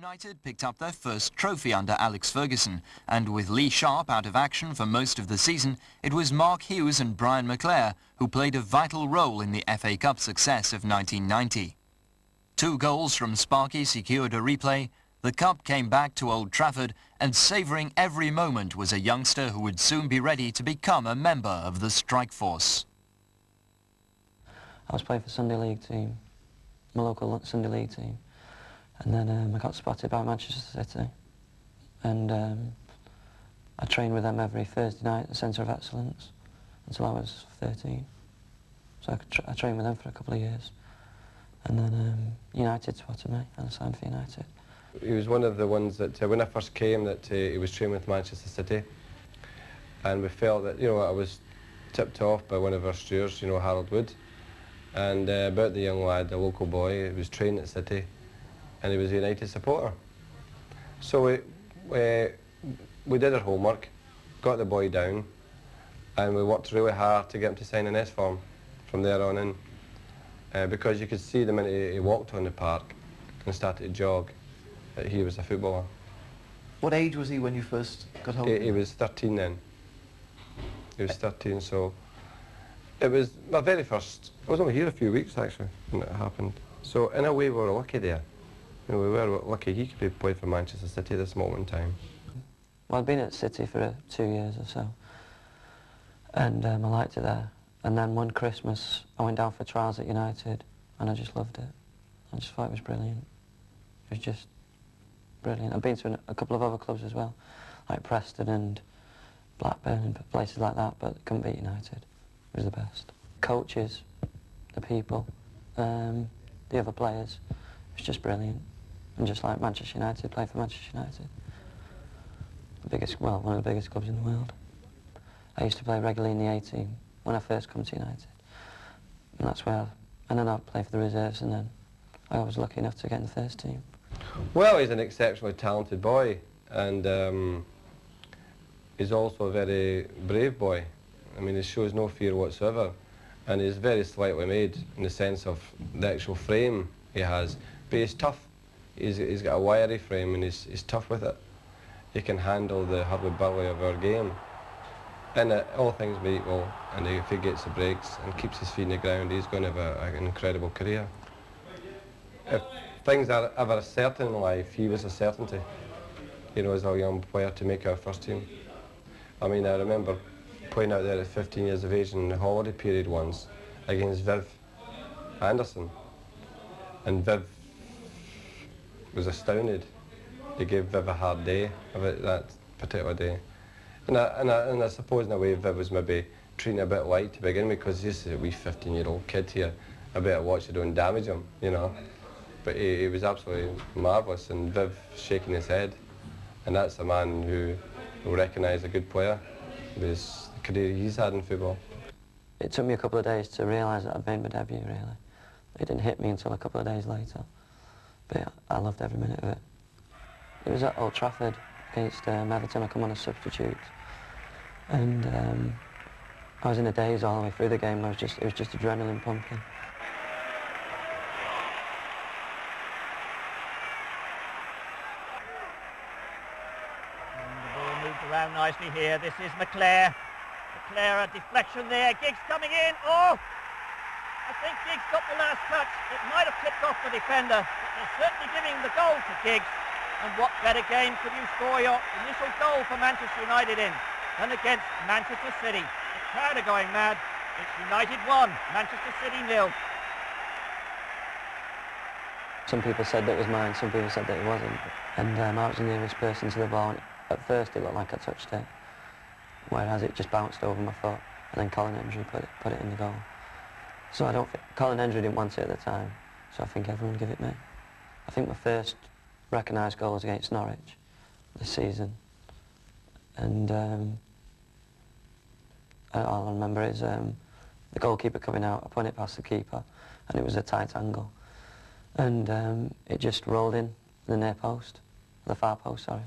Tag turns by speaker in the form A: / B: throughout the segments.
A: United picked up their first trophy under Alex Ferguson, and with Lee Sharpe out of action for most of the season, it was Mark Hughes and Brian McClair who played a vital role in the FA Cup success of 1990. 2 goals from Sparky secured a replay, the cup came back to Old Trafford, and savouring every moment was a youngster who would soon be ready to become a member of the strike force.
B: I was playing for Sunday League team, my local Sunday League team. And then I got spotted by Manchester City, and I trained with them every Thursday night at the Centre of Excellence until I was 13. So I trained with them for a couple of years, and then United spotted me and I signed for United.
C: He was one of the ones that, when I first came, that he was training with Manchester City, and we felt that, I was tipped off by one of our stewards, Harold Wood, and about the young lad, the local boy, who was training at City, and he was a United supporter. So we did our homework, got the boy down, and we worked really hard to get him to sign an S form from there on in, because you could see the minute he walked on the park and started to jog that he was a footballer.
D: What age was he when you first got hold of him?
C: He was 13 then. He was 13, so it was my very first. I was only here a few weeks actually when it happened. So in a way we were lucky there. We were lucky he could be playing for Manchester City at this moment in time.
B: Well, I'd been at City for 2 years or so, and I liked it there. And then one Christmas I went down for trials at United, and I just loved it. I just thought it was brilliant. It was just brilliant. I've been to a couple of other clubs as well, like Preston and Blackburn and places like that, but couldn't beat United. It was the best. Coaches, the people, the other players, it was just brilliant. And just like Manchester United, played for Manchester United. One of the biggest clubs in the world. I used to play regularly in the A-team when I first come to United. And that's where, and then I'd play for the reserves, and then I was lucky enough to get in the first team.
C: Well, he's an exceptionally talented boy, and he's also a very brave boy. I mean, he shows no fear whatsoever, and he's very slightly made in the sense of the actual frame he has, but he's tough. He's got a wiry frame, and he's tough with it. He can handle the hurly-burly of our game. And all things being equal, and if he gets the breaks and keeps his feet in the ground, he's going to have an incredible career. If things are ever certain in life, he was a certainty, as a young player to make our first team. I mean, I remember playing out there at 15 years of age in the holiday period once against Viv Anderson, and Viv was astounded. He gave Viv a hard day about that particular day. And I suppose in a way Viv was maybe treating a bit light to begin with, because he's a wee 15-year-old kid here. I better watch it don't damage him, But he was absolutely marvellous, and Viv shaking his head. And that's a man who will recognise a good player with the career he's had in football.
B: It took me a couple of days to realise that I'd made my debut, really. It didn't hit me until a couple of days later. But I loved every minute of it. It was at Old Trafford against Everton. I come on as substitute, and I was in a daze all the way through the game. It was just adrenaline pumping.
E: And the ball moved around nicely here. This is McClair. McClair, a deflection there. Giggs coming in. Oh! I think Giggs got the last touch. It might have tipped off the defender, but they're certainly giving the goal to Giggs. And what better game could you score your initial goal for Manchester United in than against Manchester City? The crowd are going mad. It's United 1, Manchester City 0.
B: Some people said that it was mine, some people said that it wasn't. And I was the nearest person to the ball, and at first it looked like I touched it, whereas it just bounced over my foot, and then Colin Hendry put it in the goal. So I don't think, Colin Hendry didn't want it at the time, so I think everyone give it me. I think my first recognised goal was against Norwich this season, and all I remember is the goalkeeper coming out. I put it past the keeper, and it was a tight angle, and it just rolled in the near post, the far post, sorry.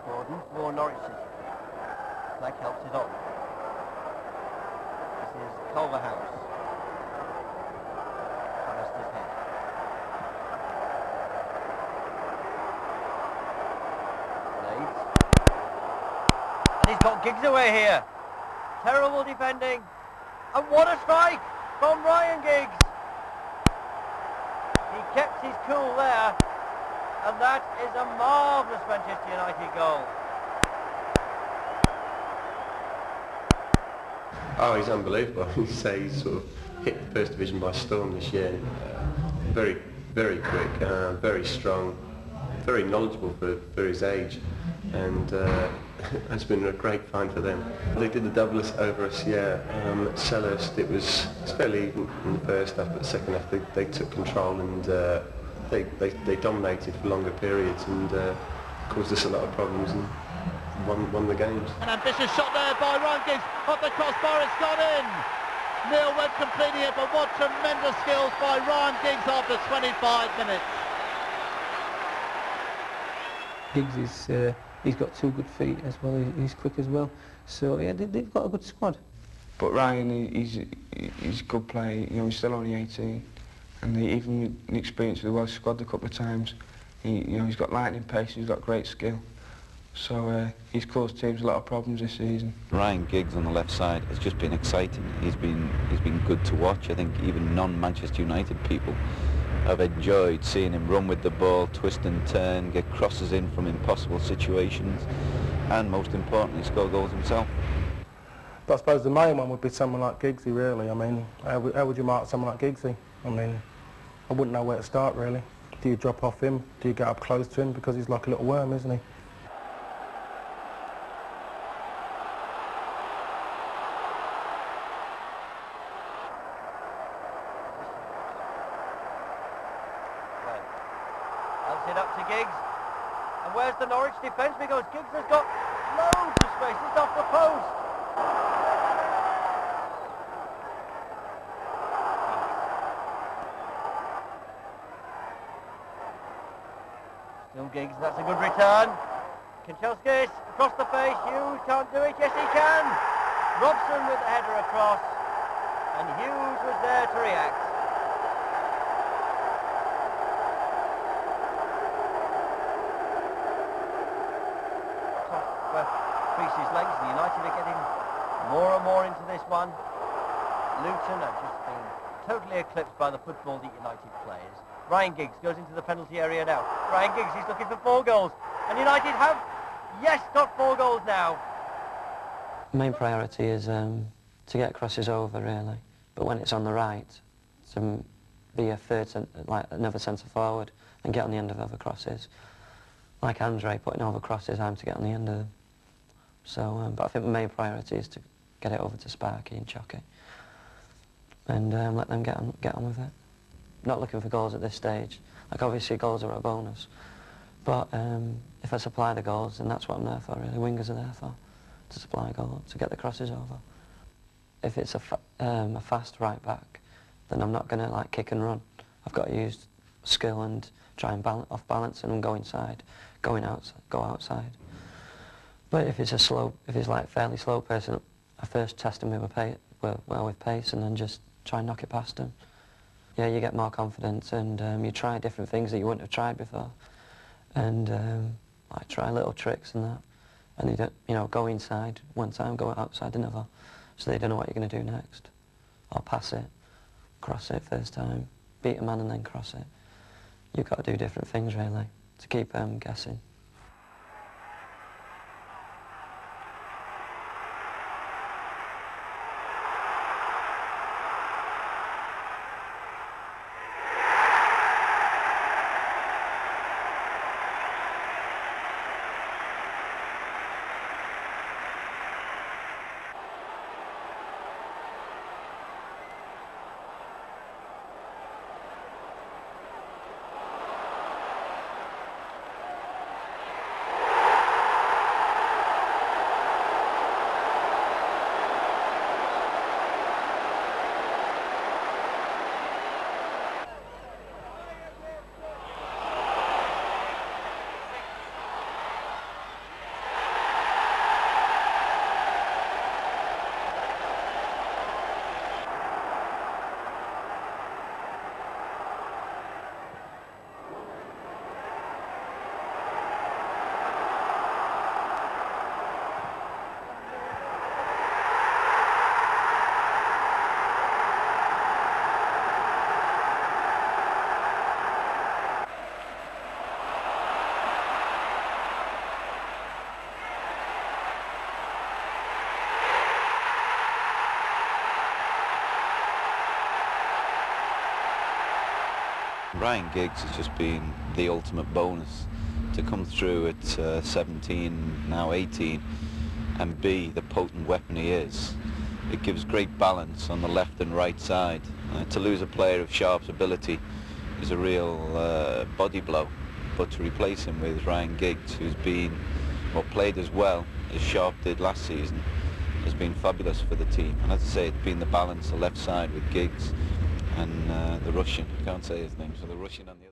D: Gordon, more Norwich City. Fleck helps it on. This is Culverhouse. Forrester's head. put Giggs away here. Terrible defending. And what a strike from Ryan Giggs. He kept his cool there. And that is a marvellous Manchester United goal.
F: Oh, he's unbelievable. He's sort of hit the First Division by storm this year. Very, very quick, very strong, very knowledgeable for his age, and it's been a great find for them. They did the double over us, yeah. At Selhurst, it's fairly even in the first half, but the second half they took control and they dominated for longer periods and caused us a lot of problems and won the games.
G: An ambitious shot there by Ryan Giggs, off the crossbar, it's gone in! Neil Webb completing it, but what tremendous skills by Ryan Giggs after 25 minutes.
H: Giggs he's got 2 good feet as well, he's quick as well. So yeah, they've got a good squad.
I: But Ryan, he's a good player, you know, he's still only 18. And even with the experience with the Welsh squad a couple of times, he's got lightning pace, he's got great skill. So he's caused teams a lot of problems this season.
J: Ryan Giggs on the left side has just been exciting. He's been good to watch. I think even non-Manchester United people have enjoyed seeing him run with the ball, twist and turn, get crosses in from impossible situations, and most importantly, score goals himself.
K: But I suppose the main one would be someone like Giggsy, really. I mean, how would you mark someone like Giggsy? I mean, I wouldn't know where to start, really. Do you drop off him? Do you get up close to him? Because he's like a little worm, isn't he?
D: Helps it up to Giggs. And where's the Norwich defence? Because Giggs has got loads of space. It's off the post. Still Giggs, that's a good return. Kanchelskis across the face. Hughes can't do it. Yes, he can. Robson with the header across. And Hughes was there to react. Crease his legs. The United are getting more and more into this one. Luton have just been totally eclipsed by the football that United plays. Ryan Giggs goes into the penalty area now. Ryan Giggs, he's looking for 4 goals. And United have, yes, got 4 goals now.
B: The main priority is to get crosses over, really. But when it's on the right, to be a third, like another centre forward and get on the end of other crosses. Like Andre putting over crosses, I'm to get on the end of them. So, but I think the main priority is to get it over to Sparky and Chucky, and let them get on with it. Not looking for goals at this stage. Like obviously goals are a bonus, but if I supply the goals, then that's what I'm there for. Really, wingers are there for, to supply goals, to get the crosses over. If it's a fast right back, then I'm not going to like kick and run. I've got to use skill and try and off balance and go inside, go outside. But if it's like fairly slow person, I first test him with pace and then just try and knock it past him. Yeah, you get more confidence and you try different things that you wouldn't have tried before, and I try little tricks and that, and you don't, go inside one time, go outside another, so they don't know what you're going to do next, or pass it, cross it first time, beat a man and then cross it. You've got to do different things really to keep guessing.
J: Ryan Giggs has just been the ultimate bonus to come through at 17, now 18, and be the potent weapon he is. It gives great balance on the left and right side. To lose a player of Sharpe's ability is a real body blow, but to replace him with Ryan Giggs, who's been, or played as well as Sharpe did last season, has been fabulous for the team. And as I say, it's been the balance, the left side with Giggs and the Russian, I can't say his name, so the Russian on the other.